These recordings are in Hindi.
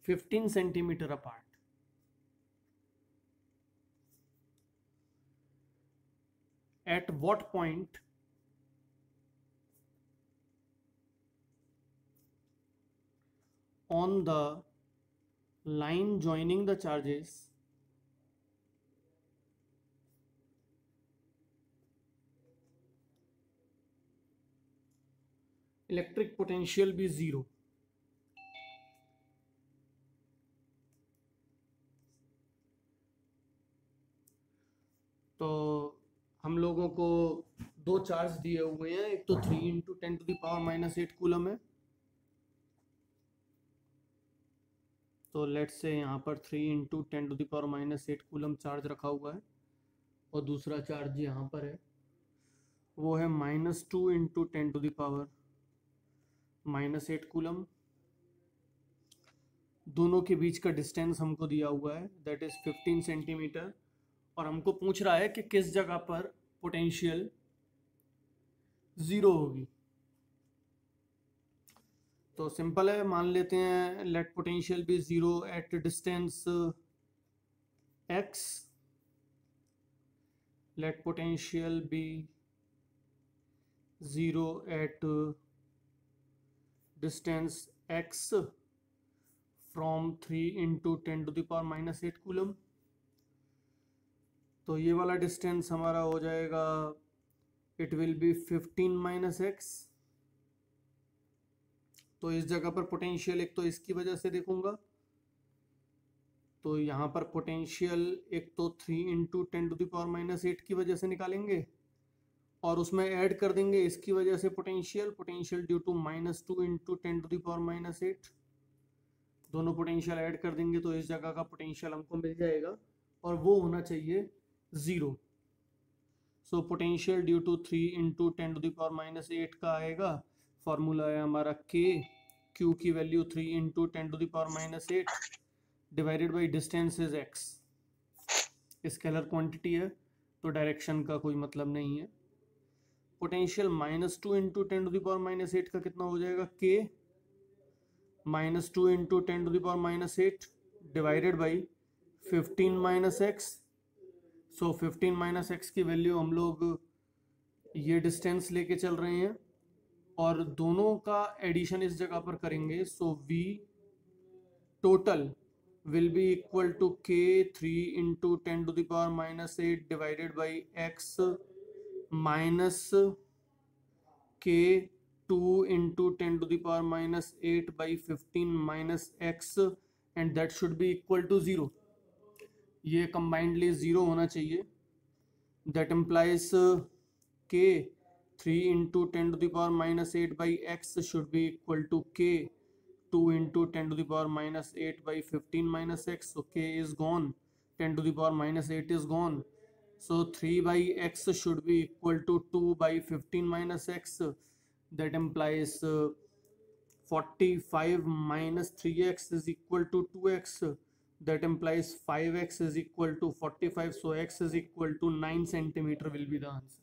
15 centimeter apart. At what point on the line joining the charges electric potential be zero? तो हम लोगों को दो चार्ज दिए हुए हैं, एक तो 3 इंटू 10⁻⁻8 कूलम है, तो लेट्स से यहाँ पर 3 इंटू 10⁻⁻8 कूलम चार्ज रखा हुआ है, और दूसरा चार्ज यहाँ पर है, वो है -2 इंटू 10⁻⁻8 कूलम। दोनों के बीच का डिस्टेंस हमको दिया हुआ है, दैट इज 15 सेंटीमीटर, और हमको पूछ रहा है कि किस जगह पर पोटेंशियल जीरो होगी। तो सिंपल है, मान लेते हैं let potential be zero at distance x, let potential be zero at distance x from 3 into 10⁻⁻8 coulomb. तो ये वाला डिस्टेंस हमारा हो जाएगा, इट विल बी 15 - x। तो इस जगह पर पोटेंशियल एक तो इसकी वजह से देखूंगा, तो यहाँ पर पोटेंशियल एक तो 3 इंटू 10⁻⁻8 की वजह से निकालेंगे, और उसमें ऐड कर देंगे इसकी वजह से पोटेंशियल ड्यू टू -2 इंटू 10⁻⁸। दोनों पोटेंशियल ऐड कर देंगे तो इस जगह का पोटेंशियल हमको मिल जाएगा, और वो होना चाहिए zero. So potential due to 3 into 10⁻⁸ का आएगा, फॉर्मूला है हमारा क्यू की value 3 into 10⁻⁸ divided by distance is x। Scalar quantity है तो डायरेक्शन का कोई मतलब नहीं है। पोटेंशियल -2 इंटू 10⁻⁸ का कितना हो जाएगा, k -2 into 10⁻⁸ divided by 15 - x। So 15 - x की वैल्यू हम लोग ये डिस्टेंस लेके चल रहे हैं, और दोनों का एडिशन इस जगह पर करेंगे, सो v total will be equal to k 3 into 10⁻⁸ divided by x minus k 2 into 10⁻⁸ by 15 minus x, and that should be equal to 0। ये combinedly 0 होना चाहिए, that implies k 3 into 10⁻⁸ by x should be equal to k 2 into 10⁻⁸ by 15 minus x. So k is gone, 10⁻⁸ is gone, so 3 by x should be equal to 2 by 15 minus x. That implies 45 minus 3x is equal to 2x. That implies 5x is equal to 45, so x is equal to 9 centimeter will be the answer.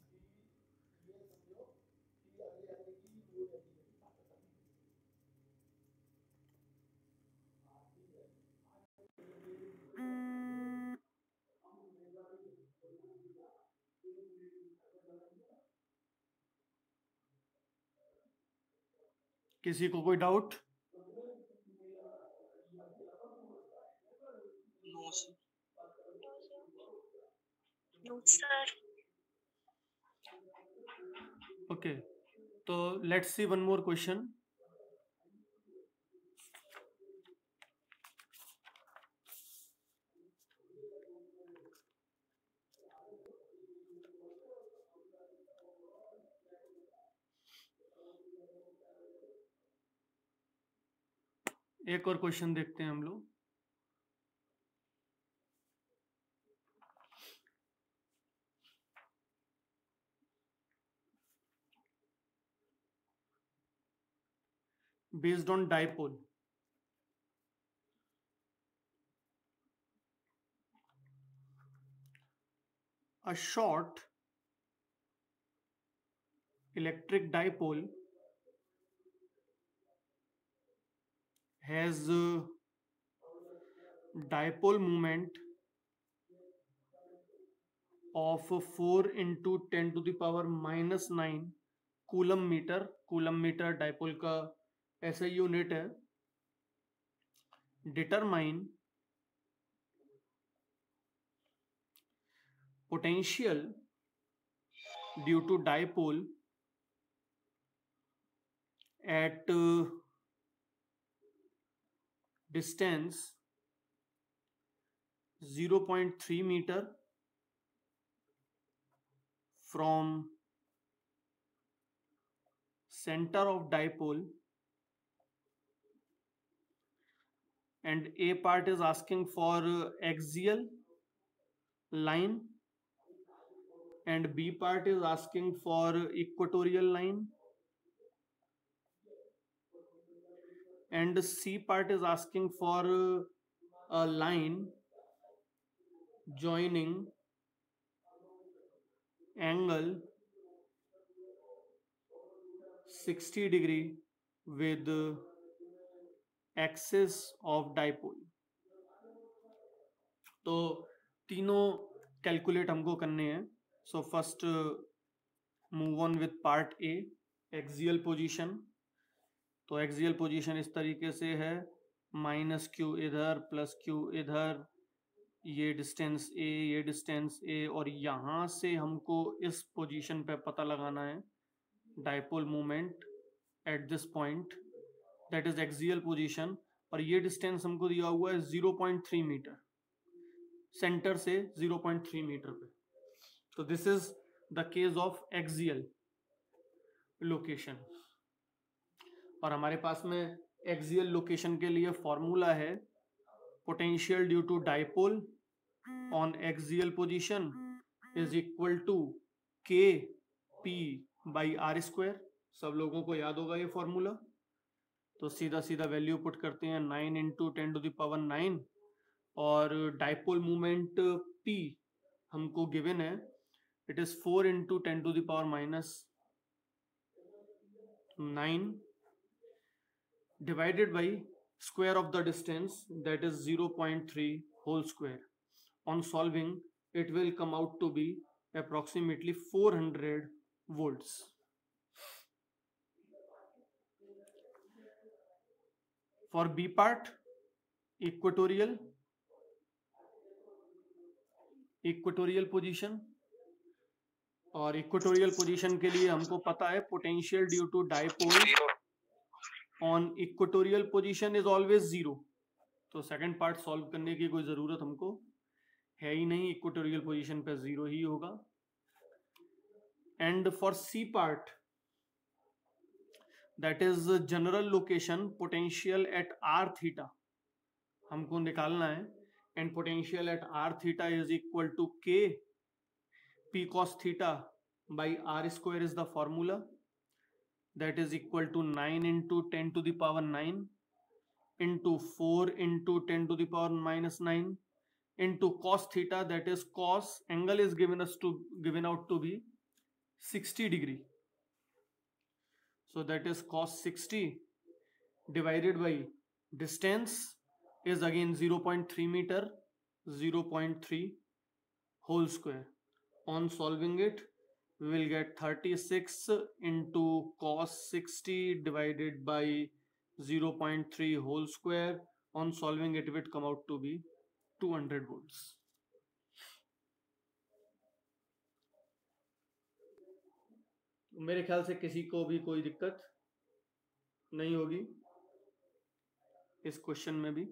किसी को कोई डाउट? No sir. ओके, तो let's see one more question. एक और क्वेश्चन देखते हैं हम लोग। Based on dipole, a short electric dipole has dipole moment of 4 into 10 to the power minus 9 coulomb metre. Coulomb metre dipole का ऐसा यूनिट है. Determine potential due to dipole at distance 0.3 meter from center of dipole, and A part is asking for axial line and B part is asking for equatorial line, and C part is asking for a line joining angle 60 degree with axis of dipole. तो तीनों कैलकुलेट हमको करने हैं. So first move on with part A, axial position. तो एक्सियल पोजीशन इस तरीके से है, माइनस क्यू इधर प्लस क्यू इधर, ये डिस्टेंस ए, ये डिस्टेंस ए, और यहाँ से हमको इस पोजीशन पे पता लगाना है dipole moment at this point, that is axial position. और ये डिस्टेंस हमको दिया हुआ है 0.3 मीटर, सेंटर से 0.3 मीटर पे. तो this is the case of axial location. और हमारे पास में एक्सियल लोकेशन के लिए फॉर्मूला है potential due to dipole on axial position is equal to K P by R square. सब लोगों को याद होगा ये फॉर्मूला. तो सीधा सीधा वैल्यू पुट करते हैं, 9 इंटू 10 टू द पावर 9, और डाइपोल मोमेंट P हमको गिवन है, it is 4 into 10 to the power minus 9 divided by square of the distance, that is 0.3 whole square. On solving, it will come out to be approximately 400 volts. For B part, equatorial position, और इक्वेटोरियल पोजीशन के लिए हमको पता है potential due to dipole on equatorial position is always 0. तो सेकंड पार्ट सॉल्व करने की कोई जरूरत हमको है ही नहीं, इक्वेटोरियल पोजीशन पे 0 ही होगा. And for C part, that is general location potential at R theta हमको निकालना है, and potential at R theta is equal to K P cos theta by R square is the formula. That is equal to 9 into 10 to the power 9 into 4 into 10 to the power minus 9 into cos theta, that is cos angle is given out to be 60 degree. So that is cos 60 divided by distance is again 0.3 meter, 0.3 whole square. On solving it, we will get 36 into cos 60 divided by 0.3 whole square. On solving it, will come out to be 200 volts. मेरे ख्याल से किसी को भी कोई दिक्कत नहीं होगी इस क्वेश्चन में भी.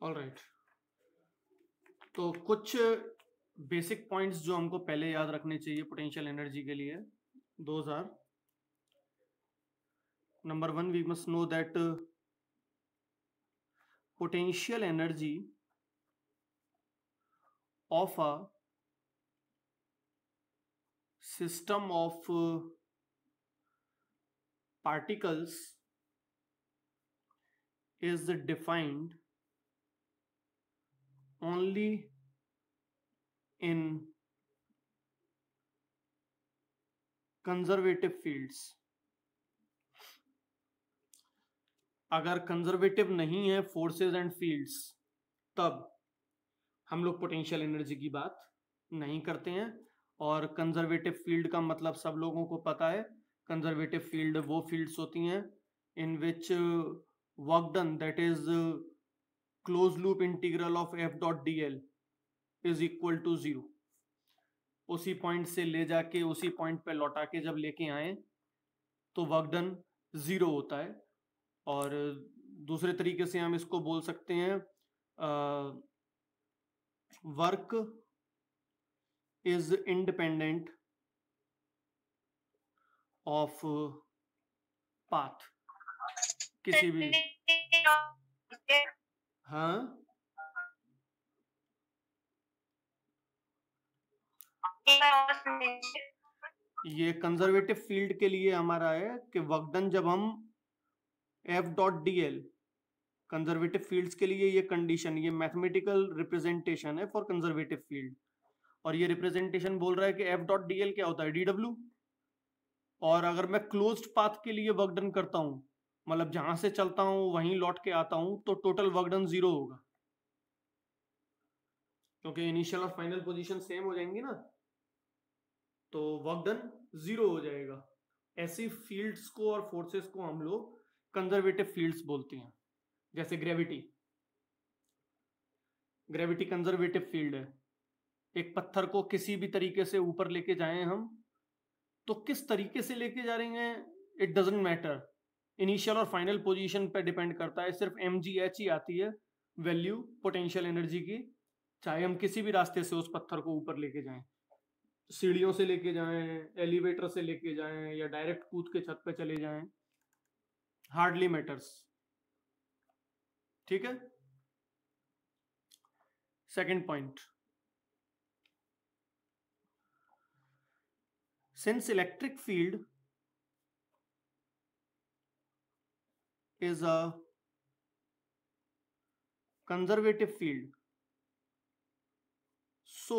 ऑलराइट, तो कुछ बेसिक पॉइंट्स जो हमको पहले याद रखने चाहिए पोटेंशियल एनर्जी के लिए, those are, number 1, we must know that potential energy of a system of particles is defined only in conservative fields. अगर कंजर्वेटिव नहीं है फोर्सेस एंड फील्ड्स, तब हम लोग पोटेंशियल एनर्जी की बात नहीं करते हैं. और कंजर्वेटिव फील्ड का मतलब सब लोगों को पता है. कंजर्वेटिव फील्ड वो फील्ड्स होती हैं in which work done, that is close loop integral of F dot D L is equal to 0. उसी पॉइंट से ले जाके उसी पॉइंट पे लौटा के जब लेके आए तो वर्क डन 0 होता है. और दूसरे तरीके से हम इसको बोल सकते हैं work is independent of path. किसी भी, हाँ ये कंजर्वेटिव फील्ड के लिए हमारा है कि वर्क डन जब हम F dot D L, conservative fields के लिए ये कंडीशन, ये मैथमेटिकल रिप्रेजेंटेशन है फॉर कंजर्वेटिव फील्ड. और ये रिप्रेजेंटेशन बोल रहा है कि एफ डॉट डी एल क्या होता है, डी डब्ल्यू. और अगर मैं क्लोज्ड पाथ के लिए वर्क डन करता हूं, मतलब जहां से चलता हूं वहीं लौट के आता हूं, तो टोटल वर्क डन 0 होगा, क्योंकि इनिशियल और फाइनल पोजीशन सेम हो जाएंगी ना, तो वर्क डन 0 हो जाएगा. ऐसी फील्ड्स को और फोर्सेस को हम लोग कंजर्वेटिव फील्ड्स बोलते हैं. जैसे ग्रेविटी, ग्रेविटी कंजर्वेटिव फील्ड है. एक पत्थर को किसी भी तरीके से ऊपर लेके जाएं हम, तो किस तरीके से लेके जा रहे हैं इट डजंट मैटर, इनिशियल और फाइनल पोजीशन पे डिपेंड करता है. सिर्फ mgh ही आती है वैल्यू पोटेंशियल एनर्जी की, चाहे हम किसी भी रास्ते से उस पत्थर को ऊपर लेके जाएं, सीढ़ियों से लेके जाएं, एलिवेटर से लेके जाएं, या डायरेक्ट कूद के छत पे चले जाएं, हार्डली मैटर्स. ठीक है. Second point, since electric field is a conservative field, so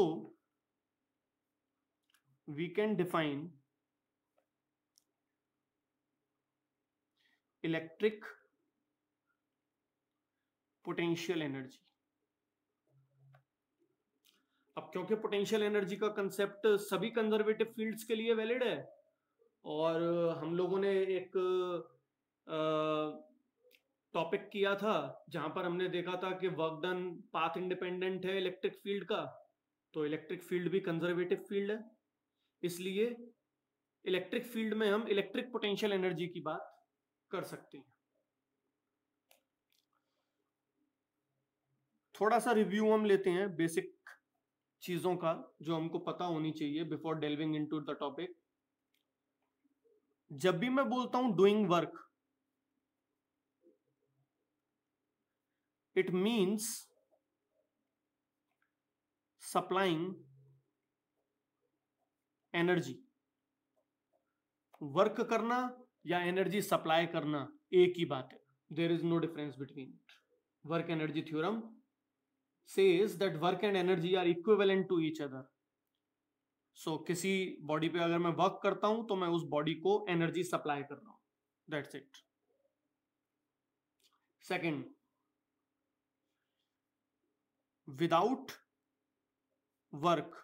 we can define electric potential energy. अब क्योंकि पोटेंशियल एनर्जी का कंसेप्ट सभी कंजर्वेटिव फील्ड्स के लिए वैलिड है, और हम लोगों ने एक टॉपिक किया था जहां पर हमने देखा था कि वर्क डन पाथ इंडिपेंडेंट है इलेक्ट्रिक फील्ड का, तो इलेक्ट्रिक फील्ड भी कंजर्वेटिव फील्ड है. इसलिए इलेक्ट्रिक फील्ड में हम इलेक्ट्रिक पोटेंशियल एनर्जी की बात कर सकते हैं. थोड़ा सा रिव्यू हम लेते हैं बेसिक चीजों का जो हमको पता होनी चाहिए before delving into the topic. जब भी मैं बोलता हूं doing work, it means supplying energy. Work करना या एनर्जी सप्लाई करना एक ही बात है. There is no difference between it. Work energy theorem says that work and energy are equivalent to each other. So किसी बॉडी पे अगर मैं वर्क करता हूं तो मैं उस बॉडी को एनर्जी सप्लाई कर रहा हूं. That's it. Second, without work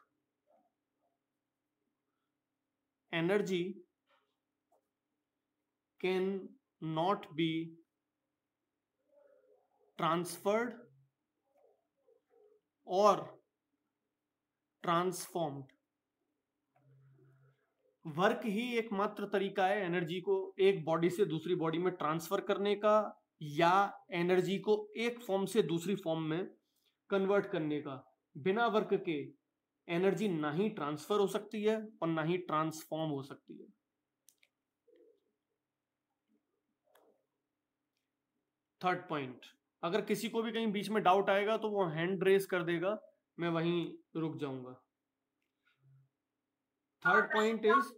energy can not be transferred और ट्रांसफॉर्म्ड. वर्क ही एकमात्र तरीका है एनर्जी को एक बॉडी से दूसरी बॉडी में ट्रांसफर करने का, या एनर्जी को एक फॉर्म से दूसरी फॉर्म में कन्वर्ट करने का. बिना वर्क के एनर्जी ना ही ट्रांसफर हो सकती है और ना ही ट्रांसफॉर्म हो सकती है. थर्ड पॉइंट, अगर किसी को भी कहीं बीच में डाउट आएगा तो वो हैंड रेस कर देगा, मैं वहीं रुक जाऊंगा. Third point is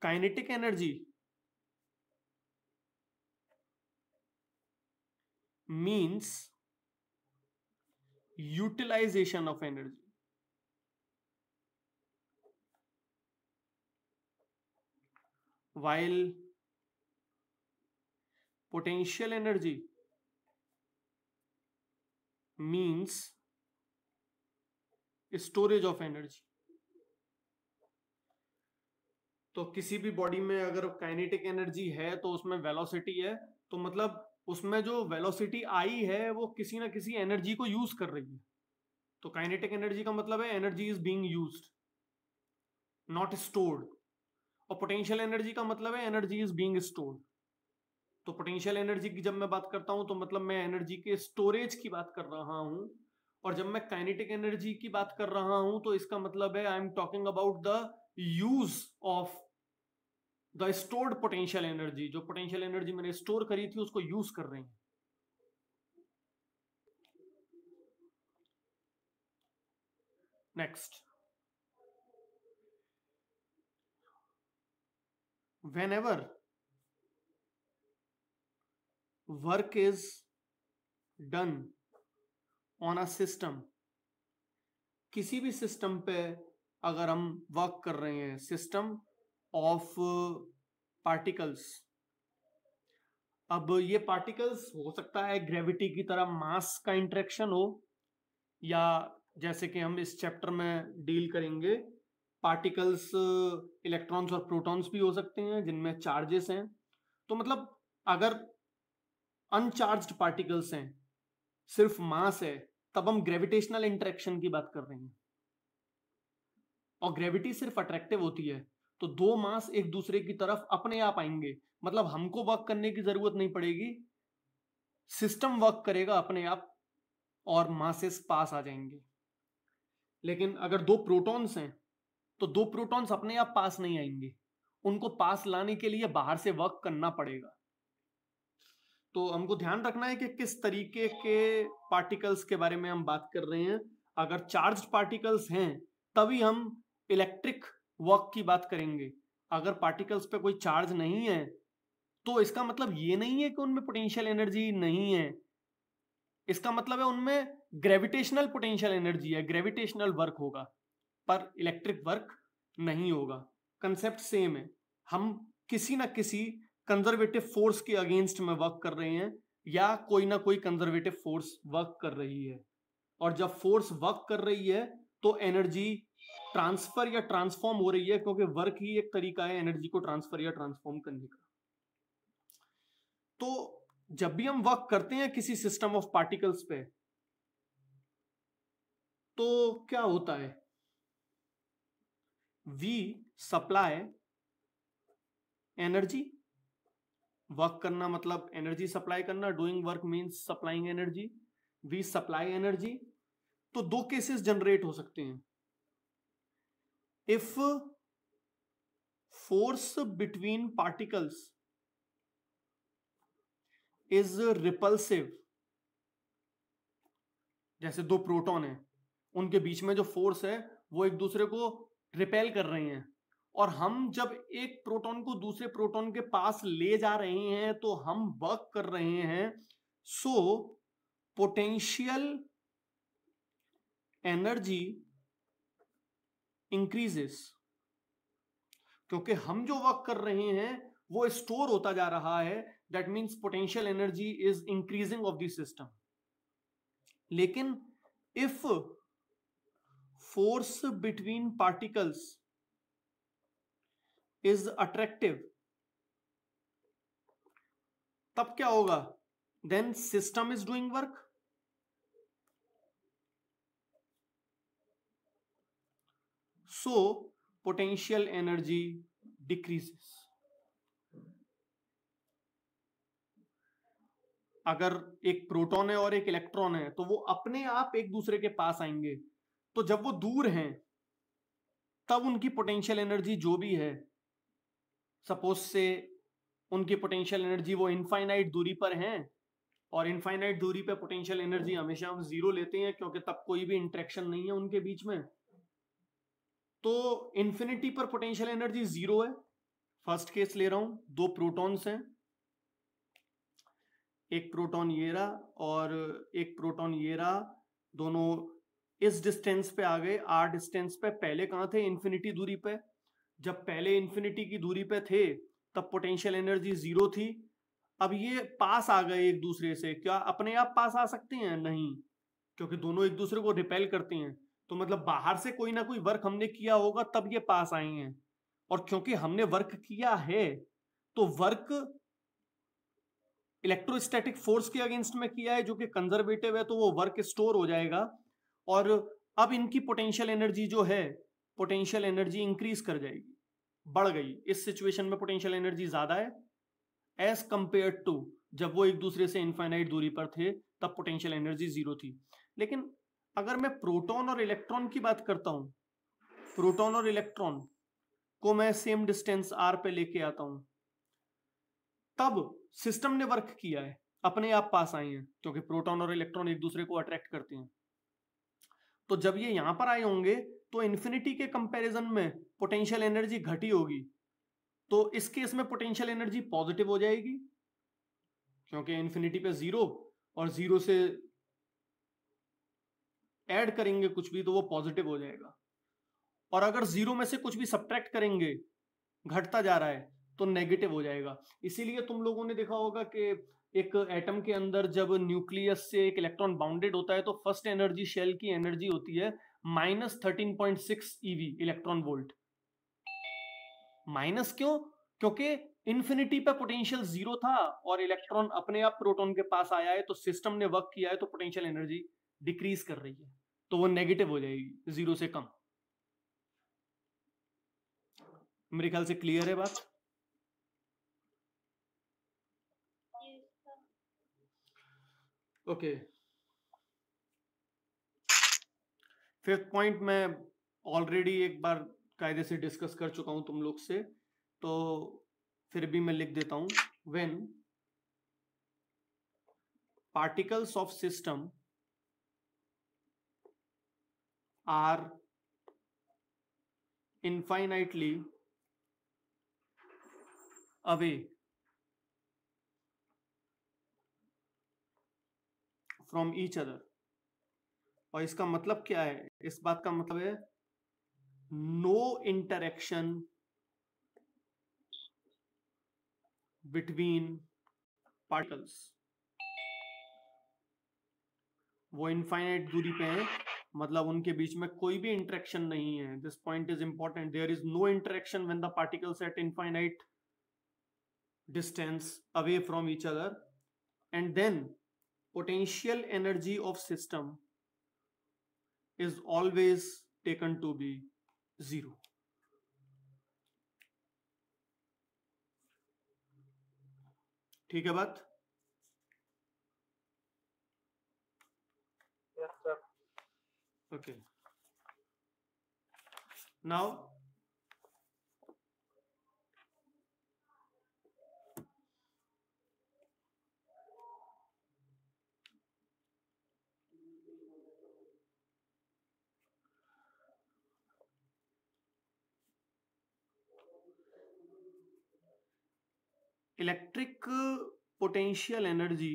kinetic energy means utilization of energy, while potential energy means storage of energy. तो किसी भी बॉडी में अगर काइनेटिक एनर्जी है तो उसमें वेलोसिटी है, तो मतलब उसमें जो वेलोसिटी आई है वो किसी ना किसी एनर्जी को यूज कर रही है. तो काइनेटिक एनर्जी का मतलब है energy is being used, not stored. और पोटेंशियल एनर्जी का मतलब है एनर्जी इज बीइंग स्टोर्ड. तो पोटेंशियल एनर्जी की जब मैं बात करता हूं तो मतलब मैं एनर्जी के स्टोरेज की बात कर रहा हूं, और जब मैं काइनेटिक एनर्जी की बात कर रहा हूं तो इसका मतलब है I am talking about the use of the stored potential energy. जो पोटेंशियल एनर्जी मैंने स्टोर करी थी उसको यूज कर रहे हैं. Next, whenever work is done on a system, किसी भी सिस्टम पे अगर हम वर्क कर रहे हैं, सिस्टम ऑफ पार्टिकल्स. अब ये पार्टिकल्स हो सकता है ग्रेविटी की तरह मास का इंटरेक्शन हो, या जैसे कि हम इस चैप्टर में डील करेंगे पार्टिकल्स इलेक्ट्रॉन्स और प्रोटॉन्स भी हो सकते हैं जिनमें चार्जेस हैं. तो मतलब अगर अनचार्ज्ड पार्टिकल्स हैं, सिर्फ मास है, तब हम ग्रेविटेशनल इंटरेक्शन की बात कर रहे हैं. और ग्रेविटी सिर्फ अट्रैक्टिव होती है, तो दो मास एक दूसरे की तरफ अपने आप आएंगे. मतलब हमको वर्क करने की जरूरत नहीं पड़ेगी, सिस्टम वर्क करेगा अपने आप और मासेस पास आ जाएंगे. लेकिन अगर दो प्रोटॉन्स हैं तो दो प्रोटॉन्स अपने आप पास नहीं आएंगे, उनको पास लाने के लिए बाहर से वर्क करना पड़ेगा. तो हमको ध्यान रखना है कि किस तरीके के पार्टिकल्स के बारे में हम बात कर रहे हैं. अगर चार्ज्ड पार्टिकल्स हैं तभी हम इलेक्ट्रिक वर्क की बात करेंगे. अगर पार्टिकल्स पे कोई चार्ज नहीं है तो इसका मतलब ये नहीं है कि उनमें पोटेंशियल एनर्जी नहीं है. इसका मतलब है उनमें ग्रेविटेशनल पोटेंशियल एनर्जी है, ग्रेविटेशनल वर्क होगा, पर इलेक्ट्रिक वर्क नहीं होगा. कंसेप्ट सेम है. हम किसी ना किसी कंजर्वेटिव फोर्स के अगेंस्ट में वर्क कर रहे हैं, या कोई ना कोई कंजर्वेटिव फोर्स वर्क कर रही है. और जब फोर्स वर्क कर रही है तो एनर्जी ट्रांसफर या ट्रांसफॉर्म हो रही है, क्योंकि वर्क ही एक तरीका है एनर्जी को ट्रांसफर या ट्रांसफॉर्म करने का. तो जब भी हम वर्क करते हैं किसी सिस्टम ऑफ पार्टिकल्स पे, तो क्या होता है, वी सप्लाई एनर्जी. वर्क करना मतलब एनर्जी सप्लाई करना, doing work means supplying energy. We supply energy. तो दो केसेस जनरेट हो सकते हैं. If force between particles is repulsive, जैसे दो प्रोटॉन है, उनके बीच में जो फोर्स है वो एक दूसरे को रिपेल कर रहे हैं, और हम जब एक प्रोटॉन को दूसरे प्रोटॉन के पास ले जा रहे हैं तो हम वर्क कर रहे हैं. सो पोटेंशियल एनर्जी इंक्रीजेस, क्योंकि हम जो वर्क कर रहे हैं वो स्टोर होता जा रहा है. That means potential energy is increasing of the system. लेकिन if force between particles is attractive, तब क्या होगा, then system is doing work. So potential energy decreases. अगर एक प्रोटॉन है और एक इलेक्ट्रॉन है तो वो अपने आप एक दूसरे के पास आएंगे. तो जब वो दूर हैं तब उनकी पोटेंशियल एनर्जी जो भी है, सपोज से उनकी पोटेंशियल एनर्जी वो इनफाइनाइट दूरी पर हैं, और इनफाइनाइट दूरी पे पोटेंशियल एनर्जी हमेशा हम जीरो लेते हैं क्योंकि तब कोई भी इंटरेक्शन नहीं है उनके बीच में. तो इन्फिनिटी पर पोटेंशियल एनर्जी जीरो है. फर्स्ट केस ले रहा हूं, दो प्रोटॉन्स हैं, एक प्रोटॉन ये रहा और एक प्रोटॉन ये रहा, दोनों इस डिस्टेंस पे आ गए, आर डिस्टेंस पे। पहले कहाँ थे? इन्फिनिटी दूरी पे। जब पहले इन्फिनिटी की दूरी पे थे तब पोटेंशियल एनर्जी 0 थी। अब ये पास आ गए एक दूसरे से, क्या अपने आप पास आ सकते हैं? नहीं, क्योंकि दोनों एक दूसरे को रिपेल करते हैं। तो मतलब बाहर से कोई ना कोई वर्क हमने किया होगा तब ये पास आए हैं, और क्योंकि हमने वर्क किया है तो वर्क इलेक्ट्रोस्टैटिक फोर्स के अगेंस्ट में किया है जो कि कंजर्वेटिव है, तो वो वर्क स्टोर हो जाएगा। और अब इनकी पोटेंशियल एनर्जी जो है, पोटेंशियल एनर्जी इंक्रीज कर जाएगी, बढ़ गई। इस सिचुएशन में पोटेंशियल एनर्जी ज्यादा है एज कंपेयर टू जब वो एक दूसरे से इनफाइनाइट दूरी पर थे, तब पोटेंशियल एनर्जी 0 थी। लेकिन अगर मैं प्रोटॉन और इलेक्ट्रॉन की बात करता हूं, प्रोटॉन और इलेक्ट्रॉन को मैं सेम डिस्टेंस r पे लेके आता हूं, तब सिस्टम ने वर्क किया है, अपने आप पास आए हैं, क्योंकि प्रोटॉन और इलेक्ट्रॉन एक दूसरे को अट्रैक्ट करते हैं। तो जब ये यहां पर आए होंगे तो इन्फिनिटी के कंपैरिजन में पोटेंशियल एनर्जी घटी होगी, तो इस केस में पोटेंशियल एनर्जी पॉजिटिव हो जाएगी, क्योंकि इन्फिनिटी पे 0 और 0 से ऐड करेंगे कुछ भी तो वो पॉजिटिव हो जाएगा। और अगर 0 में से कुछ भी सब्ट्रैक्ट करेंगे, घटता जा रहा है, तो नेगेटिव हो जाएगा। इसीलिए तुम लोगों ने देखा होगा कि एक एटम के अंदर जब न्यूक्लियस से एक इलेक्ट्रॉन बाउंडेड होता है तो फर्स्ट एनर्जी शेल की एनर्जी होती है -13.6 eV, इलेक्ट्रॉन वोल्ट। माइनस क्यों? क्योंकि इन्फिनिटी पे पोटेंशियल 0 था और इलेक्ट्रॉन अपने आप प्रोटॉन के पास आया है, तो सिस्टम ने वर्क किया है, तो पोटेंशियल एनर्जी डिक्रीज कर रही है, तो वो नेगेटिव हो जाएगी 0 से कम। मेरे ख्याल से क्लियर है बात? ओके। फिफ्थ पॉइंट मैं ऑलरेडी एक बार कायदे से डिस्कस कर चुका हूं तुम लोग से, तो फिर भी मैं लिख देता हूं। When particles of system are infinitely away from each other, और इसका मतलब क्या है? इस बात का मतलब है नो इंटरेक्शन बिटवीन पार्टिकल्स। वो इनफाइनाइट दूरी पे है, मतलब उनके बीच में कोई भी इंटरेक्शन नहीं है। This point is important, there is no interaction when the particles at infinite distance away from each other, and then potential energy of system is always taken to be 0. ठीक है बात? Yes, sir. Okay. Now electric potential energy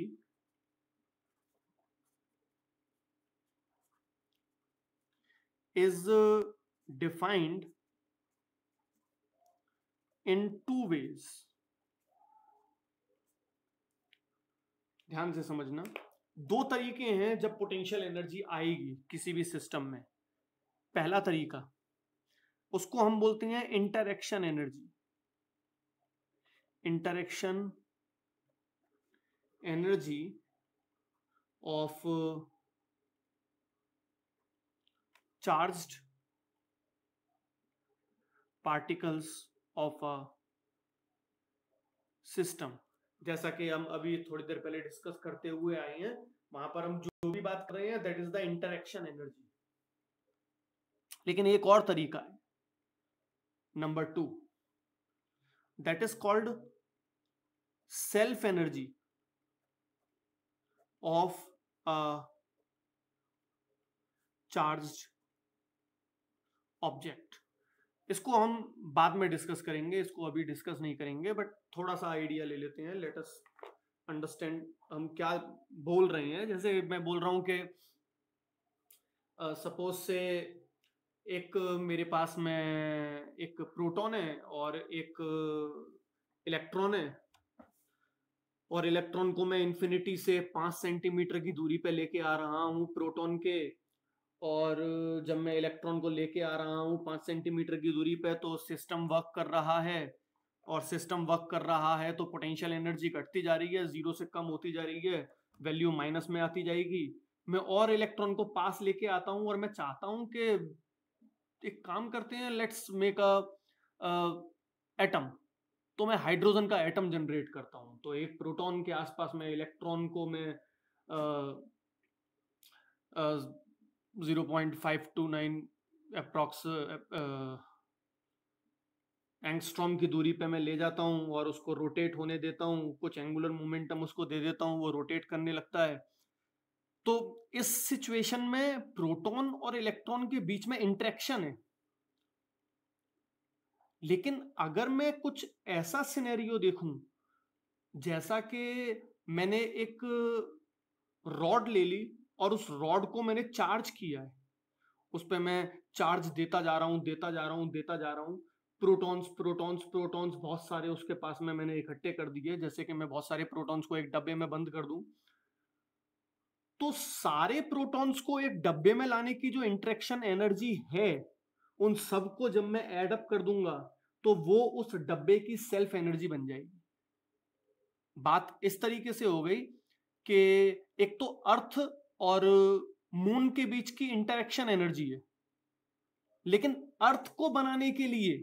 is defined in two ways. ध्यान से समझना, दो तरीके हैं जब पोटेंशियल एनर्जी आएगी किसी भी सिस्टम में। पहला तरीका, उसको हम बोलते हैं interaction energy. Interaction energy of charged particles of a system. जैसा कि हम अभी थोड़ी देर पहले डिस्कस करते हुए आए हैं, वहां पर हम जो भी बात कर रहे हैं that is the interaction energy. लेकिन एक और तरीका है, number 2, that is called self energy of a charged object. इसको हम बाद में डिस्कस करेंगे, इसको अभी डिस्कस नहीं करेंगे, बट थोड़ा सा आइडिया ले लेते हैं। लेट अस अंडरस्टैंड हम क्या बोल रहे हैं। जैसे मैं बोल रहा हूँ कि सपोज से एक मेरे पास में एक प्रोटॉन है और एक इलेक्ट्रॉन है, और इलेक्ट्रॉन को मैं इन्फिनिटी से 5 सेंटीमीटर की दूरी पे लेके आ रहा हूँ प्रोटॉन के, और जब मैं इलेक्ट्रॉन को लेके आ रहा हूँ 5 सेंटीमीटर की दूरी पे तो सिस्टम वर्क कर रहा है, और सिस्टम वर्क कर रहा है तो पोटेंशियल एनर्जी घटती जा रही है, जीरो से कम होती जा रही है, वैल्यू माइनस में आती जाएगी। मैं और इलेक्ट्रॉन को पास लेके आता हूँ और मैं चाहता हूँ कि एक काम करते हैं, लेट्स मेक अ एटम। तो मैं हाइड्रोजन का एटम जनरेट करता हूँ। तो एक प्रोटॉन के आसपास में इलेक्ट्रॉन को मैं 0.529 अप्रॉक्स एंगस्ट्रॉम की दूरी पे मैं ले जाता हूँ और उसको रोटेट होने देता हूँ, कुछ एंगुलर मोमेंटम उसको दे देता हूँ, वो रोटेट करने लगता है। तो इस सिचुएशन में प्रोटॉन और इलेक्ट्रॉन के बीच में इंटरेक्शन है। लेकिन अगर मैं कुछ ऐसा सिनेरियो देखूं, जैसा कि मैंने एक रॉड ले ली और उस रॉड को मैंने चार्ज किया है, उस पर मैं चार्ज देता जा रहा हूं, देता जा रहा हूं, देता जा रहा हूं, प्रोटॉन्स प्रोटॉन्स प्रोटॉन्स बहुत सारे उसके पास में मैंने इकट्ठे कर दिए। जैसे कि मैं बहुत सारे प्रोटॉन्स को एक डब्बे में बंद कर दूं, तो सारे प्रोटॉन्स को एक डब्बे में लाने की जो इंटरेक्शन एनर्जी है, उन सबको जब मैं ऐड अप कर दूंगा तो वो उस डब्बे की सेल्फ एनर्जी बन जाएगी। बात इस तरीके से हो गई कि एक तो अर्थ और मून के बीच की इंटरेक्शन एनर्जी है, लेकिन अर्थ को बनाने के लिए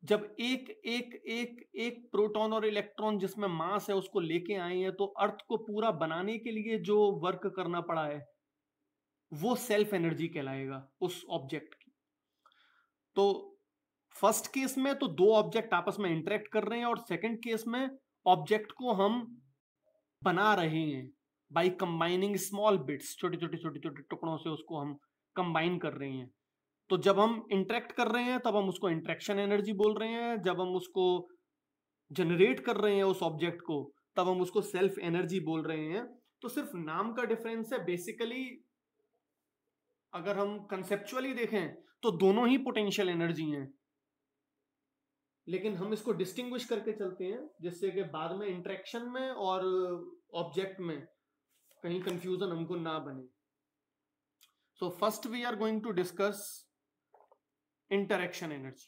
जब एक एक एक एक प्रोटॉन और इलेक्ट्रॉन जिसमें मास है उसको लेके आए हैं, तो अर्थ को पूरा बनाने के लिए जो वर्क करना पड़ा है वो सेल्फ एनर्जी कहलाएगा उस ऑब्जेक्ट की। तो फर्स्ट केस में तो दो ऑब्जेक्ट आपस में इंटरेक्ट कर रहे हैं, और सेकंड केस में ऑब्जेक्ट को हम बना रहे हैं बाय कंबाइनिंग स्मॉल बिट्स, छोटे छोटे छोटे छोटे टुकड़ों से उसको हम कंबाइन कर रहे हैं। तो जब हम इंटरेक्ट कर रहे हैं तब हम उसको इंटरेक्शन एनर्जी बोल रहे हैं, जब हम उसको जनरेट कर रहे हैं उस ऑब्जेक्ट को तब हम उसको सेल्फ एनर्जी बोल रहे हैं। तो सिर्फ नाम का डिफरेंस है। बेसिकली अगर हम कंसेप्चुअली देखें तो दोनों ही पोटेंशियल एनर्जी हैं, लेकिन हम इसको डिस्टिंग्विश करके चलते हैं जिससे कि बाद में इंटरेक्शन में और ऑब्जेक्ट में कहीं कंफ्यूजन हमको ना बने। So first we are going to discuss interaction energy.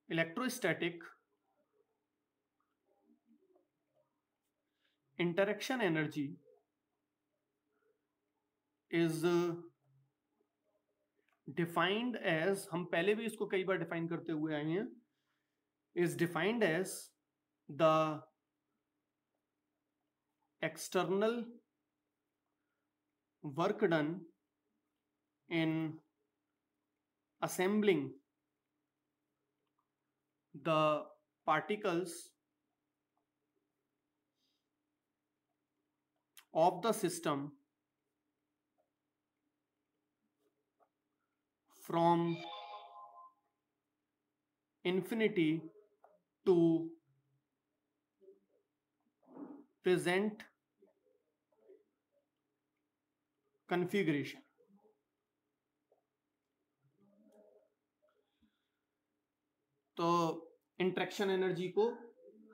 Electrostatic interaction energy is defined as, हम पहले भी इसको कई बार डिफाइन करते हुए आए हैं, is defined as the external work done in assembling the particles of the system from infinity to present configuration। तो इंटरेक्शन एनर्जी को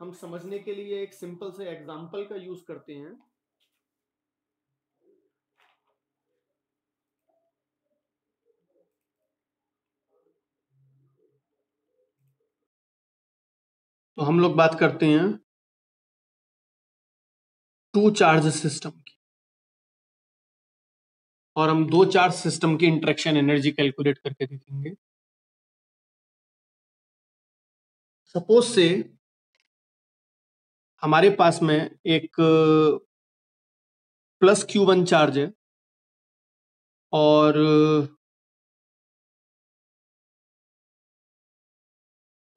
हम समझने के लिए एक सिंपल से एग्जांपल का यूज करते हैं। तो हम लोग बात करते हैं टू चार्ज सिस्टम की, और हम दो चार्ज सिस्टम की इंटरेक्शन एनर्जी कैलकुलेट करके देखेंगे। सपोज से हमारे पास में एक प्लस Q1 चार्ज है और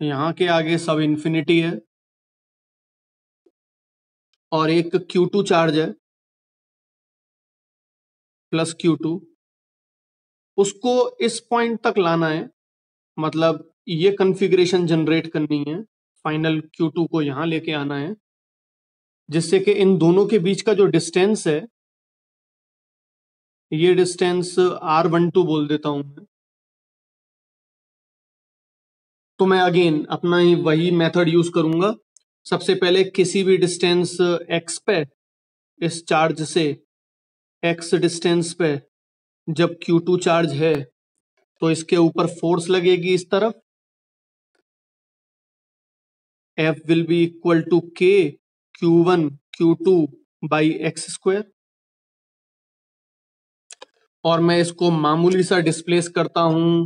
यहां के आगे सब इंफिनिटी है, और एक Q2 चार्ज है प्लस Q2, उसको इस पॉइंट तक लाना है, मतलब ये कॉन्फ़िगरेशन जनरेट करनी है, फाइनल Q2 को यहां लेके आना है, जिससे कि इन दोनों के बीच का जो डिस्टेंस है, ये डिस्टेंस R12 बोल देता हूं मैं। तो मैं अगेन अपना ही वही मेथड यूज करूंगा। सबसे पहले किसी भी डिस्टेंस x पे, इस चार्ज से x डिस्टेंस पे जब Q2 चार्ज है तो इसके ऊपर फोर्स लगेगी इस तरफ, F will be equal to K Q1 Q2 by x square, और मैं इसको मामूली सा डिस्प्लेस करता हूं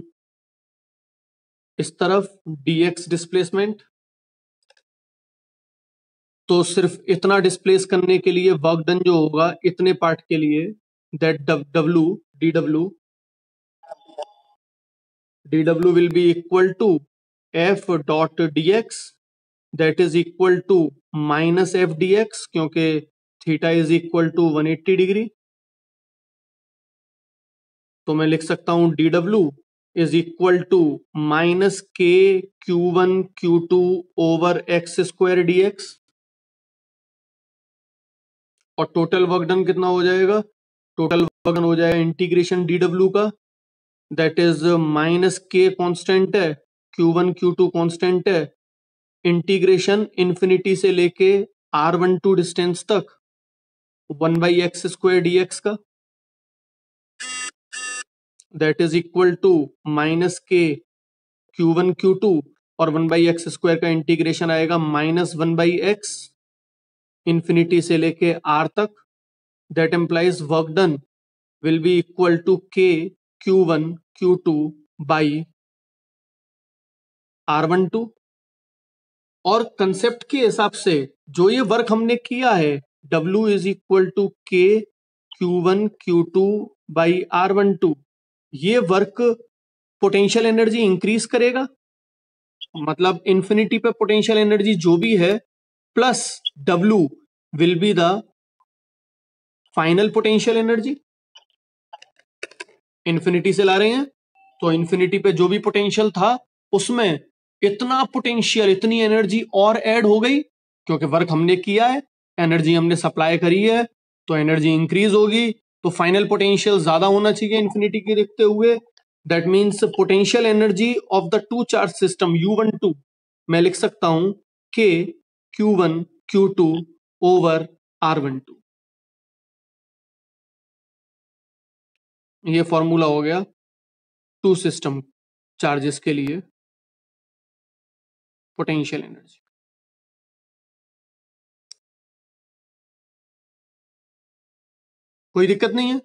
इस तरफ, dx डिस्प्लेसमेंट। तो सिर्फ इतना डिस्प्लेस करने के लिए वर्क डन जो होगा इतने पार्ट के लिए, that dw will be equal to f dot dx, that is equal to minus f dx, क्योंकि theta is equal to 180 degree. तो मैं लिख सकता हूं dw is equal to minus k q1 q2 over x square dx, और टोटल वर्क डन कितना हो जाएगा? टोटल वर्क डन हो जाएगा इंटीग्रेशन dw का, that is minus k constant है, q1 q2 कांस्टेंट है, इंटीग्रेशन इंफिनिटी से लेके R12 डिस्टेंस तक 1 बाई एक्स स्क्वायर dx का, that is equal to minus k q1 q2, और 1 बाई एक्स स्क्वायर का इंटीग्रेशन आएगा माइनस 1 बाई एक्स इंफिनिटी से लेके r तक, that implies work done will be equal to k q1 q2 by R12। और कंसेप्ट के हिसाब से जो ये वर्क हमने किया है, W is equal to K Q1 Q2 by R12, ये वर्क पोटेंशियल एनर्जी इंक्रीज करेगा, मतलब इंफिनिटी पे पोटेंशियल एनर्जी जो भी है plus W will be the final potential energy. Infinity से ला रहे हैं तो इंफिनिटी पे जो भी पोटेंशियल था उसमें इतना पोटेंशियल, इतनी एनर्जी और ऐड हो गई, क्योंकि वर्क हमने किया है, एनर्जी हमने सप्लाई करी है, तो एनर्जी इंक्रीज होगी, तो फाइनल पोटेंशियल ज्यादा होना चाहिए इंफिनिटी के देखते हुए। That means potential energy of the two charge system U12 मैं लिख सकता हूं K Q1 Q2 over R12। ये फॉर्मूला हो गया टू सिस्टम चार्जेस के लिए पोटेंशियल एनर्जी। कोई दिक्कत नहीं है।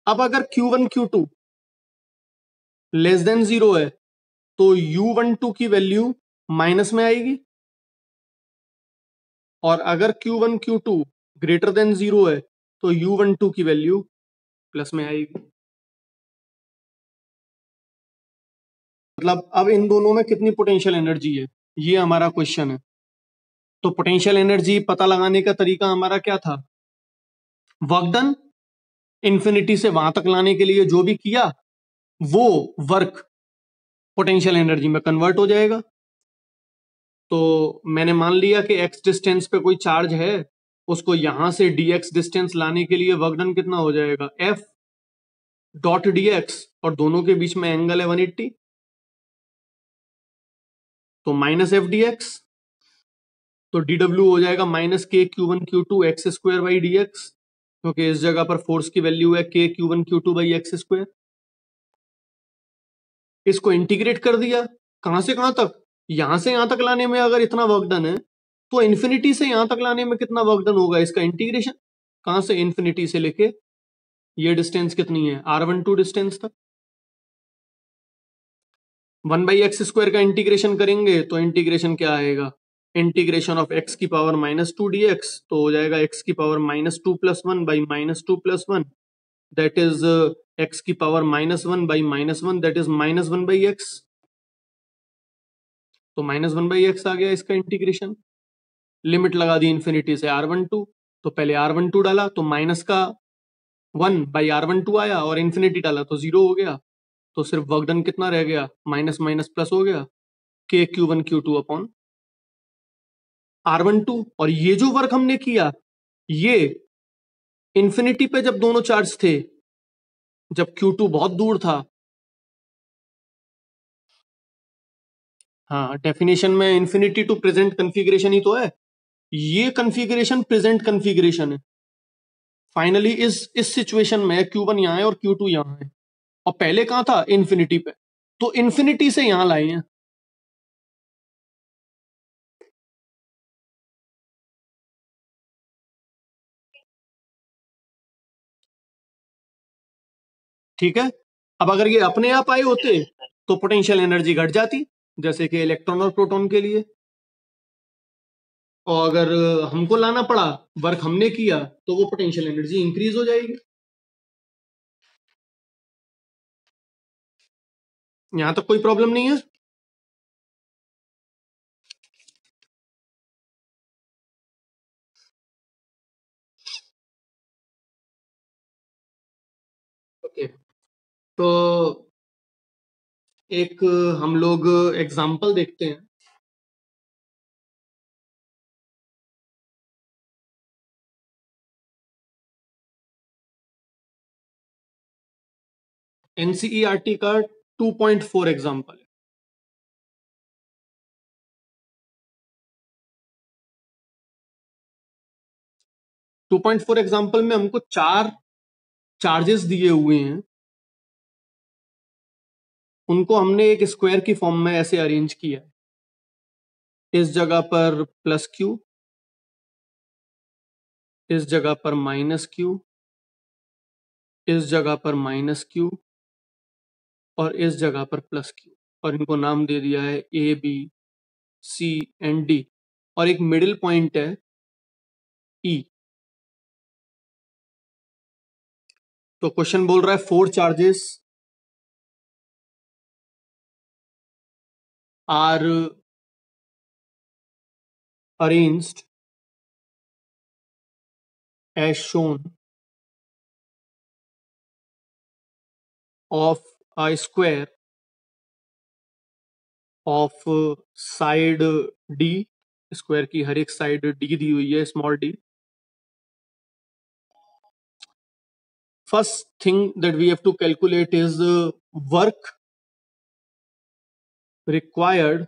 अब अगर Q1 Q2 लेस देन 0 है तो U12 की वैल्यू माइनस में आएगी, और अगर Q1 Q2 ग्रेटर देन 0 है तो U12 की वैल्यू प्लस में आएगी। मतलब अब इन दोनों में कितनी पोटेंशियल एनर्जी है, ये हमारा क्वेश्चन है। तो पोटेंशियल एनर्जी पता लगाने का तरीका हमारा क्या था? वर्क डन इंफिनिटी से वहां तक लाने के लिए जो भी किया वो वर्क पोटेंशियल एनर्जी में कन्वर्ट हो जाएगा। तो मैंने मान लिया कि x डिस्टेंस पे कोई चार्ज है, उसको यहां से dx डिस्टेंस लाने के लिए वर्क डन कितना हो जाएगा? F डॉट dx, और दोनों के बीच में एंगल है 180, तो माइनस एफ dx, तो dw हो जाएगा minus k q1 q2 x square by dx, क्योंकि इस जगह पर फोर्स की वैल्यू है k q1 q2 by x square. इसको इंटीग्रेट कर दिया, कहां से कहां तक? यहां से यहां तक लाने में अगर इतना वर्क डन है तो इन्फिनिटी से यहां तक लाने में कितना वर्क डन होगा? इसका इंटीग्रेशन कहां से? इन्फिनिटी से लेके ये डिस्टेंस कितनी है? R12 डिस्टेंस तक। 1 बाई एक्स स्क्वायर का इंटीग्रेशन करेंगे तो इंटीग्रेशन क्या आएगा? इंटीग्रेशन ऑफ x की पावर -2 dx, तो हो जाएगा x की power -2 plus 1 by -2 plus 1, that is x की power -1 by -1, that is -1 by x। तो -1/x आ गया इसका इंटीग्रेशन। लिमिट लगा दी इन्फिनिटी से r12, तो पहले r12 डाला तो माइनस का 1/r12 आया और इन्फिनिटी डाला तो 0 हो गया। तो सिर्फ वर्क डन कितना रह गया, माइनस माइनस प्लस हो गया, k q1 q2 upon r12। और ये जो वर्क हमने किया ये इन्फिनिटी पे जब दोनों चार्ज थे, जब Q2 बहुत दूर था, हाँ डेफिनेशन में इन्फिनिटी टू प्रेजेंट कन्फिग्रेशन ही तो है, ये कन्फिग्रेशन प्रेजेंट कन्फिग्रेशन है। फाइनली इस सिचुएशन में Q1 यहां है और Q2 यहां है, और पहले कहां था, इन्फिनिटी पे, तो इन्फिनिटी से यहां लाए हैं। ठीक है, अब अगर ये अपने आप आए होते तो पोटेंशियल एनर्जी घट जाती, जैसे कि इलेक्ट्रॉन और प्रोटॉन के लिए। और अगर हमको लाना पड़ा, वर्क हमने किया, तो वो पोटेंशियल एनर्जी इंक्रीज हो जाएगी। यहां तक कोई प्रॉब्लम नहीं है। ओके, तो एक हम लोग एग्जाम्पल देखते हैं। एनसीईआरटी का 2.4 एग्जाम्पल है। 2.4 एग्जाम्पल में हमको 4 चार्जेस दिए हुए हैं, उनको हमने एक स्क्वायर की फॉर्म में ऐसे अरेंज किया है। इस जगह पर +q, इस जगह पर -q, इस जगह पर -q और इस जगह पर +q, और इनको नाम दे दिया है A, B, C and D, और एक मिडिल पॉइंट है E। तो क्वेश्चन बोल रहा है 4 charges are arranged as shown of a square of side D, square की हर एक साइड D दी हुई है, small d। First thing that we have to calculate is work required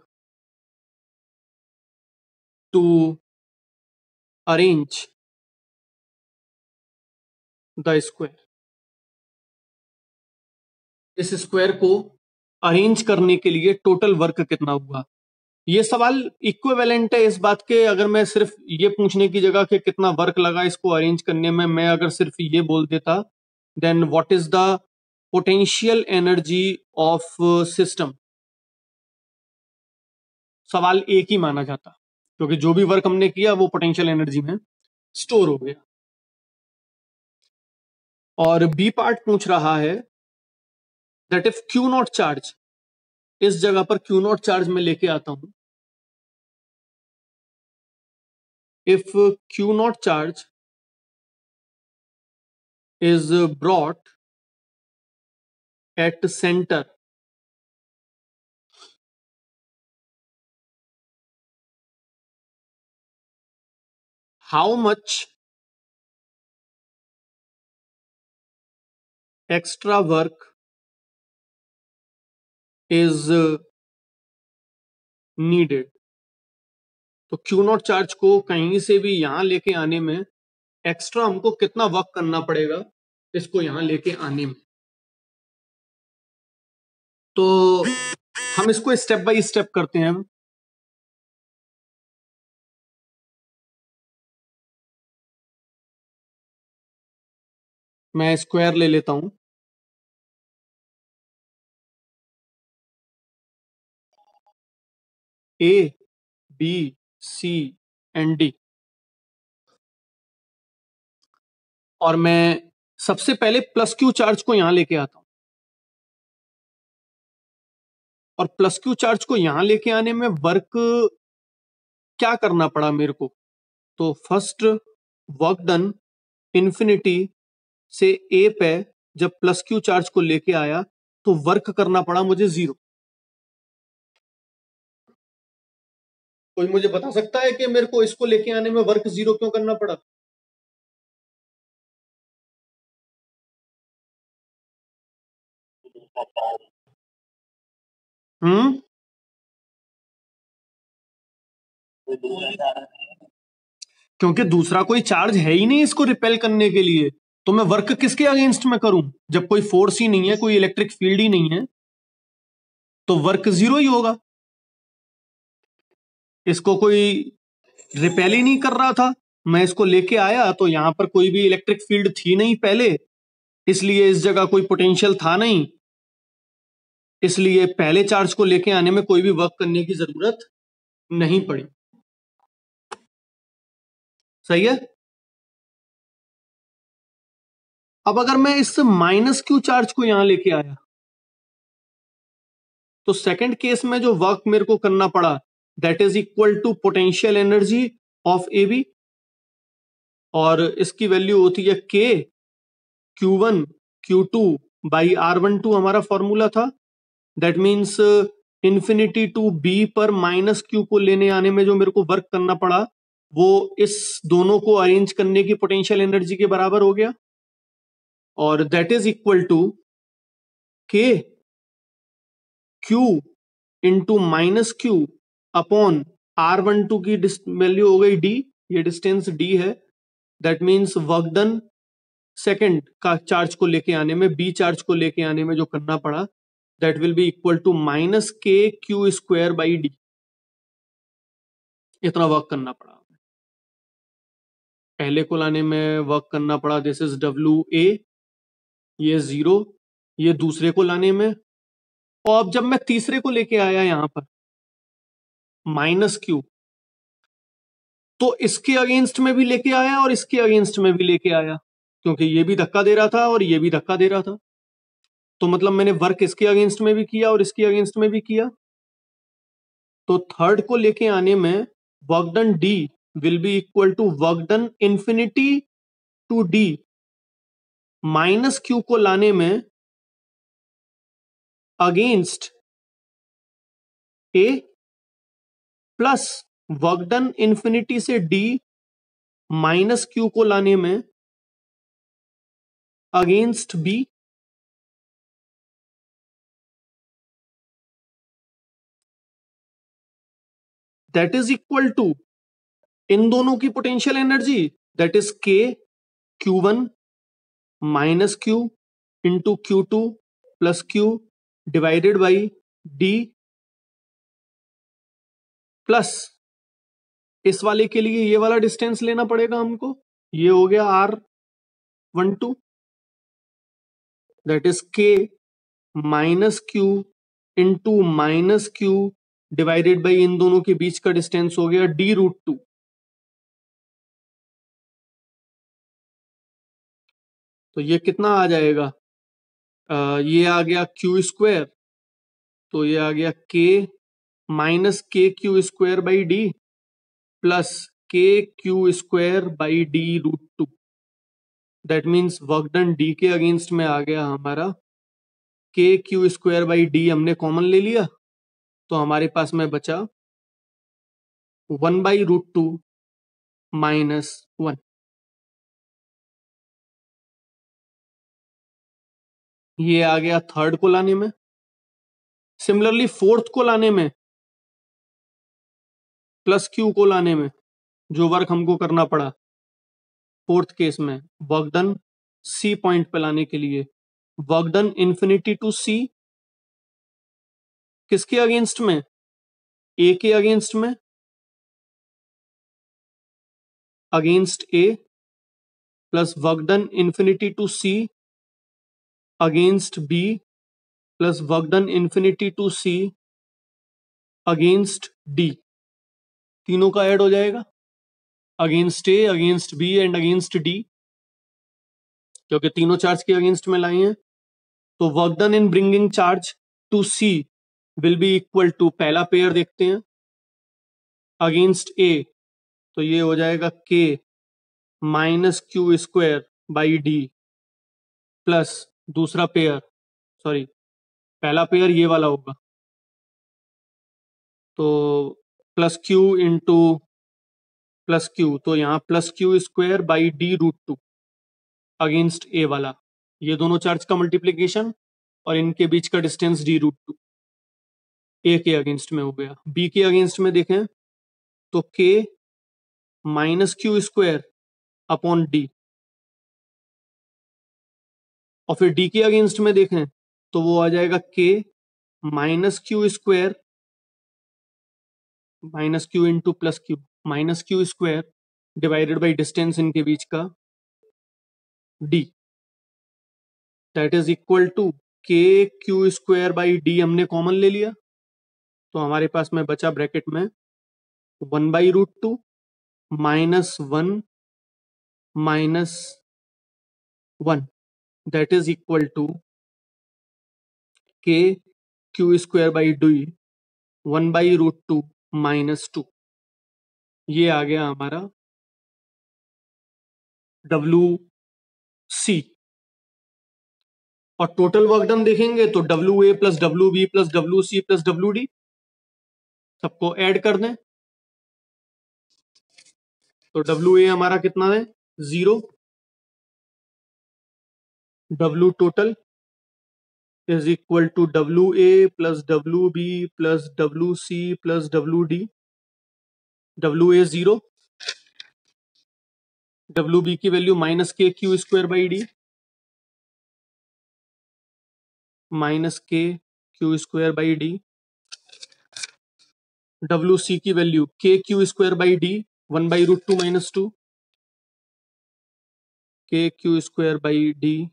to arrange the square। इस स्क्वायर को अरेंज करने के लिए टोटल वर्क कितना हुआ। ये सवाल इक्विवेलेंट है इस बात के, अगर मैं सिर्फ ये पूछने की जगह कि कितना वर्क लगा इसको अरेंज करने में, मैं अगर सिर्फ ये बोल देता then what is the potential energy of system, सवाल एक ही माना जाता, क्योंकि जो भी वर्क हमने किया वो पोटेंशियल एनर्जी में स्टोर हो गया। और बी पार्ट पूछ रहा है that if Q not charge, इस जगह पर क्यू नॉट चार्ज में लेके आता हूं, if Q not charge is brought at center, how much extra work is needed। तो क्यू नॉट चार्ज को कहीं से भी यहां लेके आने में एक्स्ट्रा हमको कितना वर्क करना पड़ेगा इसको यहां लेके आने में। तो हम इसको स्टेप बाय स्टेप करते हैं। मैं स्क्वायर ले लेता हूं, A, B, C and D, और मैं सबसे पहले +q चार्ज को यहां लेके आता हूं। और प्लस क्यू चार्ज को यहां लेके आने में वर्क क्या करना पड़ा मेरे को? तो फर्स्ट वर्क डन इन्फिनिटी से ए पे जब प्लस क्यू चार्ज को लेके आया तो वर्क करना पड़ा मुझे 0। कोई मुझे बता सकता है कि मेरे को इसको लेके आने में वर्क 0 क्यों करना पड़ा? हम्म क्योंकि दूसरा कोई चार्ज है ही नहीं इसको रिपेल करने के लिए, तो मैं वर्क किसके अगेंस्ट में करूं? जब कोई फोर्स ही नहीं है, कोई इलेक्ट्रिक फील्ड ही नहीं है, तो वर्क 0 ही होगा। इसको कोई रिपेल ही नहीं कर रहा था, मैं इसको लेके आया तो यहां पर कोई भी इलेक्ट्रिक फील्ड थी नहीं पहले, इसलिए इस जगह कोई पोटेंशियल था नहीं, इसलिए पहले चार्ज को लेके आने में कोई भी वर्क करने की जरूरत नहीं पड़ी। सही है। अब अगर मैं इस माइनस क्यू चार्ज को यहां लेके आया तो सेकंड केस में जो वर्क मेरे को करना पड़ा that is equal to potential energy of A B, और इसकी वैल्यू होती है के Q1 Q2 बाई R12 हमारा फॉर्मूला था। That means infinity to B पर माइनस क्यू को लेने आने में जो मेरे को वर्क करना पड़ा वो इस दोनों को अरेंज करने की पोटेंशियल एनर्जी के बराबर हो गया, और that is equal to K Q into minus Q upon R12 की वैल्यू हो गई डी, ये डिस्टेंस डी है। That means work done second का चार्ज को लेके आने में, बी चार्ज को लेके आने में जो करना पड़ा that will be equal to minus K Q square by D. इतना वर्क करना पड़ा। पहले को लाने में वर्क करना पड़ा दिस इज डब्ल्यू ए, ये 0, ये दूसरे को लाने में, और अब जब मैं तीसरे को लेके आया यहां पर माइनस क्यू, तो इसके अगेंस्ट में भी लेके आया और इसके अगेंस्ट में भी लेके आया, क्योंकि ये भी धक्का दे रहा था और ये भी धक्का दे रहा था, तो मतलब मैंने वर्क इसके अगेंस्ट में भी किया और इसके अगेंस्ट में भी किया। तो थर्ड को लेके आने में work done D will be equal to work done infinity to D, minus Q को लाने में against A, plus work done infinity से डी माइनस क्यू को लाने में against B, that is equal to इन दोनों की potential energy that is K Q1 minus Q into Q2 plus Q divided by D, plus इस वाले के लिए ये वाला डिस्टेंस लेना पड़ेगा हमको, ये हो गया R12 that is K minus Q into minus Q divided by इन दोनों के बीच का डिस्टेंस हो गया D√2। तो ये कितना आ जाएगा? ये आ गया क्यू स्क्वायर, तो ये आ गया K minus K Q square by D plus K Q square by D√2। That means work done D के अगेंस्ट में आ गया हमारा K Q square by D, हमने कॉमन ले लिया तो हमारे पास में बचा 1/√2 माइनस 1। ये आ गया थर्ड को लाने में। सिमिलरली फोर्थ को लाने में, प्लस क्यू को लाने में जो वर्क हमको करना पड़ा फोर्थ केस में, वर्क डन सी पॉइंट पे लाने के लिए work done infinity to C, किसके अगेंस्ट में? ए के अगेंस्ट में, against A, plus work done infinity to C against B, plus work done infinity to C against D. तीनों का ऐड हो जाएगा, against A, against B and against D, क्योंकि तीनों चार्ज के अगेंस्ट में लाए हैं। तो work done in bringing charge to C will be equal to, पहला पेयर देखते हैं, अगेंस्ट ए, तो ये हो जाएगा k minus Q square by D plus दूसरा पेयर, सॉरी पहला पेयर ये वाला होगा, तो plus Q into plus Q, तो यहाँ plus Q square by D root two against A वाला, ये दोनों चार्ज का मल्टीप्लीकेशन और इनके बीच का डिस्टेंस डी रूट टू, ए के अगेंस्ट में हो गया। बी के अगेंस्ट में देखें तो के minus Q square upon D, और फिर डी के अगेंस्ट में देखें तो वो आ जाएगा K minus Q square, minus Q into plus Q, minus Q square divided by distance इनके बीच का D, that is equal to K Q square by D हमने कॉमन ले लिया, तो हमारे पास में बचा ब्रैकेट में 1/√2 minus 1 minus 1, that is equal to K Q square by D 1/√2 minus 2, ये आ गया हमारा डब्ल्यू सी। और टोटल वर्क डन देखेंगे तो W A plus W B plus W C plus W D, सबको ऐड कर दें, तो डब्ल्यू ए हमारा कितना है 0, W total is equal to W A plus W B plus W C plus W D, W A 0, W B की value minus K Q square by D, minus K Q square by D, W C की value K Q square by D 1/√2 minus 2, के Q square by D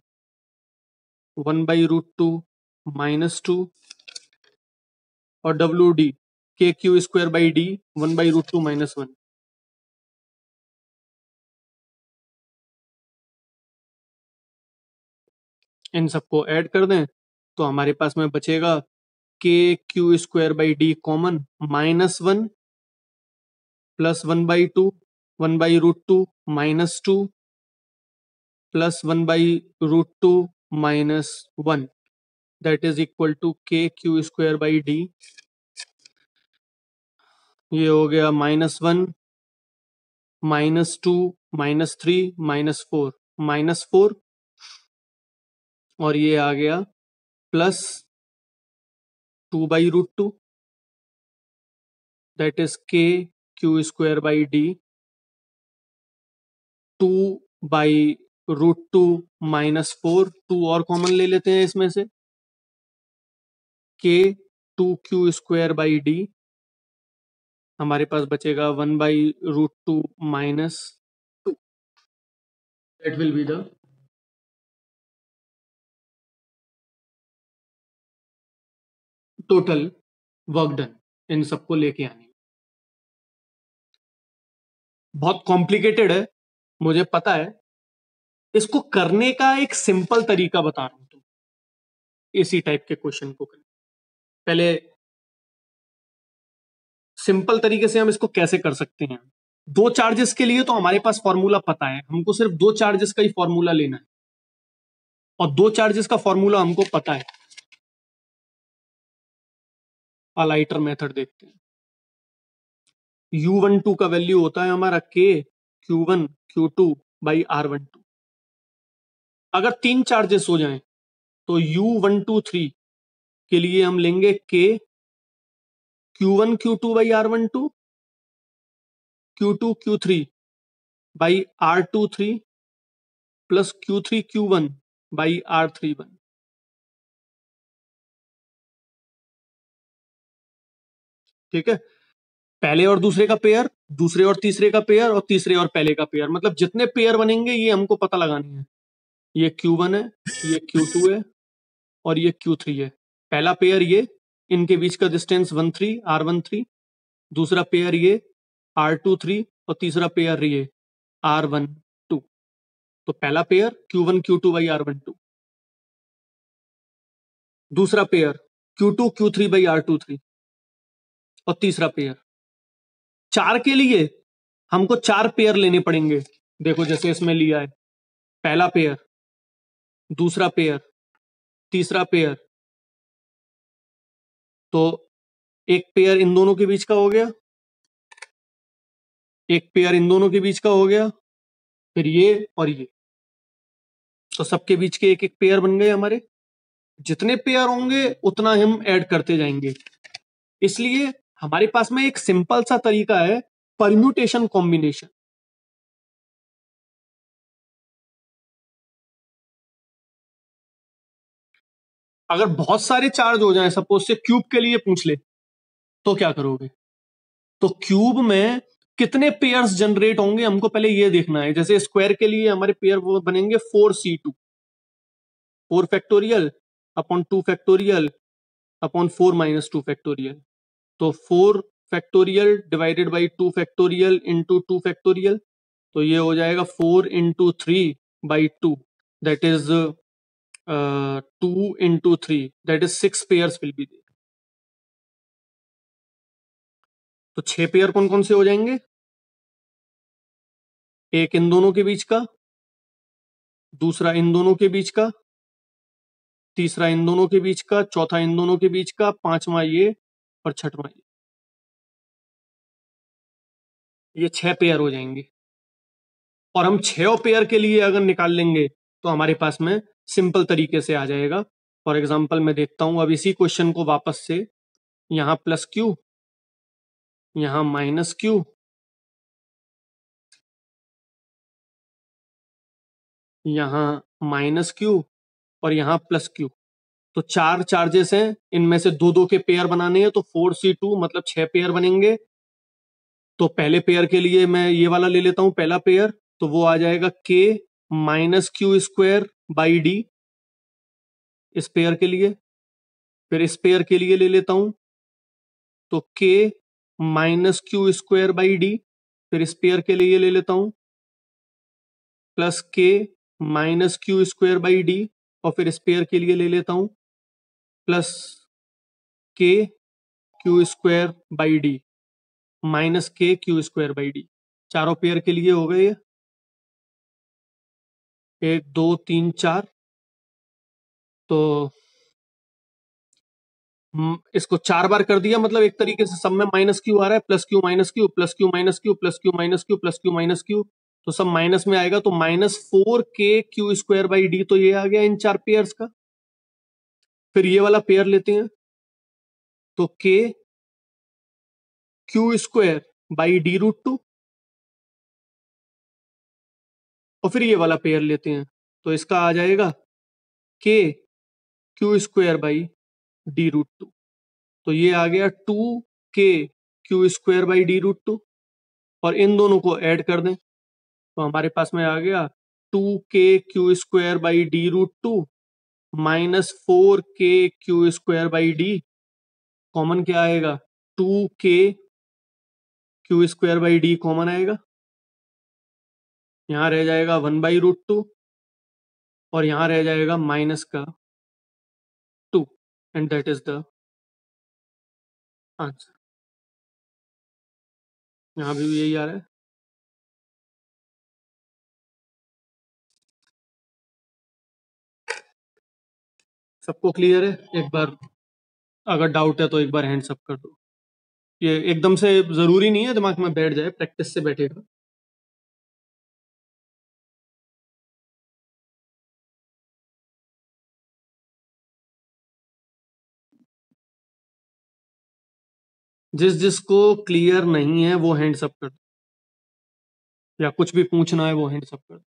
1/√2 minus 2, और डब्ल्यू डी के Q square by D 1/√2 minus 1। इन सबको ऐड कर दें तो हमारे पास में बचेगा K Q square by D common minus 1 plus 1/2 1/√2 minus 2 plus 1/√2 minus 1, that is equal to K Q square by D, ये हो गया -1 -2 -3 -4 -4, और ये आ गया प्लस 2/√2, दैट इज के क्यू स्क्वायर बाई डी 2/√2 -4, 2 और कॉमन ले लेते हैं इसमें से, के 2 स्क्वायर बाई डी हमारे पास बचेगा 1/√2 minus 2, that will be the total work done इन सबको लेके आने। बहुत कॉम्प्लिकेटेड है मुझे पता है, इसको करने का एक सिंपल तरीका बता रहा हूं तुम इसी टाइप के क्वेश्चन को करने। पहले सिंपल तरीके से हम इसको कैसे कर सकते हैं, दो चार्जेस के लिए तो हमारे पास फॉर्मूला पता है, हमको सिर्फ दो चार्जेस का ही फॉर्मूला लेना है, और दो चार्जेस का फॉर्मूला हमको पता है। अलाइटर मेथड देखते हैं। U12 का वैल्यू होता है हमारा K Q1 Q2 by R12। अगर तीन चार्जेस हो जाएं तो U123 के लिए हम लेंगे K Q1 Q2 by R12 Q2 Q3 by R23 plus Q3 Q1 by R31। ठीक है, पहले और दूसरे का पेयर, दूसरे और तीसरे का पेयर, और तीसरे और पहले का पेयर, मतलब जितने पेयर बनेंगे ये हमको पता लगानी है। ये Q1 है, ये Q2 है, और ये Q3 है। पहला पेयर ये, इनके बीच का डिस्टेंस 13 R13, दूसरा पेयर ये R23, और तीसरा पेयर ये R12। तो पहला pair Q1 Q2 by R12, दूसरा pair Q2 Q3 by R23 और तीसरा पेयर। 4 के लिए हमको 4 पेयर लेने पड़ेंगे। देखो जैसे इसमें लिया है, पहला पेयर, दूसरा पेयर, तीसरा पेयर, तो एक पेयर इन दोनों के बीच का हो गया, एक पेयर इन दोनों के बीच का हो गया, फिर ये और ये, तो सबके बीच के एक एक पेयर बन गए हमारे। जितने पेयर होंगे उतना हम ऐड करते जाएंगे। इसलिए हमारे पास में एक सिंपल सा तरीका है, परम्यूटेशन कॉम्बिनेशन। अगर बहुत सारे चार्ज हो जाएं, सपोज से क्यूब के लिए पूछ ले, तो क्या करोगे? तो क्यूब में कितने पेयर्स जनरेट होंगे हमको पहले ये देखना है। जैसे स्क्वायर के लिए हमारे पेयर वो बनेंगे 4C2, 4 factorial upon 2 factorial upon 4 minus 2 factorial. तो 4 factorial divided by 2 factorial into 2 factorial, तो ये हो जाएगा 4 into 3 by 2, that is 2 into 3, that is 6 pairs will be there. तो 6 पेयर कौन कौन से हो जाएंगे? एक इन दोनों के बीच का, दूसरा इन दोनों के बीच का, तीसरा इन दोनों के बीच का, चौथा इन दोनों के बीच का, पांचवा ये और छठवां ये 6 पेयर हो जाएंगे। और हम 6 पेयर के लिए अगर निकाल लेंगे तो हमारे पास में सिंपल तरीके से आ जाएगा। फॉर एग्जांपल मैं देखता हूं अब इसी क्वेश्चन को वापस से, यहां प्लस क्यू, यहां माइनस क्यू, यहां माइनस क्यू और यहां प्लस क्यू। तो 4 चार्जेस हैं, इनमें से दो दो के पेयर बनाने हैं, तो 4C2 मतलब 6 पेयर बनेंगे। तो पहले पेयर के लिए मैं ये वाला ले लेता हूं, पहला पेयर, तो वो आ जाएगा K minus Q square by D इस पेयर के लिए। फिर इस पेयर के लिए ले लेता हूं, तो K minus Q square by D, फिर इस पेयर के लिए ले लेता हूं plus K minus Q square by D, और फिर इस पेयर के लिए ले लेता हूं plus K Q square by D minus K Q square by D. चारों पेयर के लिए हो गए ये, 1 2 3 4। तो इसको 4 बार कर दिया, मतलब एक तरीके से सब में माइनस क्यू आ रहा है, plus Q minus Q plus Q minus Q plus Q minus Q plus Q minus Q, तो सब माइनस में आएगा। तो -4K Q square by D, तो ये आ गया इन 4 पेयर्स का। फिर ये वाला पेयर लेते हैं, तो K Q square by D root 2, और फिर ये वाला पेयर लेते हैं, तो इसका आ जाएगा K Q square by D root 2। तो ये आ गया 2K Q square by D root 2, और इन दोनों को ऐड कर दें तो हमारे पास में आ गया 2K Q square by D root 2 minus 4K Q square by D. Common क्या आएगा? 2K Q square by D common आएगा, यहां रह जाएगा 1 बाई रूट 2, और यहां रह जाएगा माइनस का 2, and that is the answer. यहां भी यही आ रहा है। सबको क्लियर है? एक बार अगर डाउट है तो एक बार हैंड्स अप कर दो। ये एकदम से जरूरी नहीं है दिमाग में बैठ जाए, प्रैक्टिस से बैठेगा। जिस जिसको क्लियर नहीं है वो हैंड्स अप कर दो, या कुछ भी पूछना है वो हैंड्स अप कर दो।